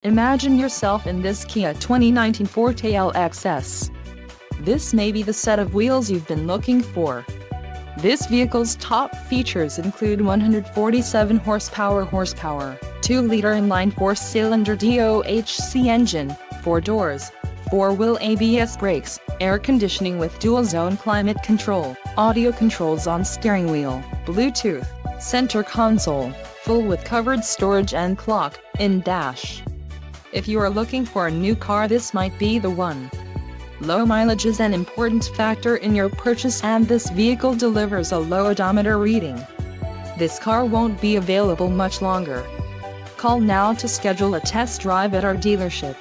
Imagine yourself in this Kia 2019 Forte LXS. This may be the set of wheels you've been looking for. This vehicle's top features include 147 horsepower, 2-liter inline 4-cylinder DOHC engine, 4 doors, 4-wheel ABS brakes, air conditioning with dual-zone climate control, audio controls on steering wheel, Bluetooth, center console, full with covered storage and clock-in dash. If you are looking for a new car, this might be the one. Low mileage is an important factor in your purchase, and this vehicle delivers a low odometer reading. This car won't be available much longer. Call now to schedule a test drive at our dealership.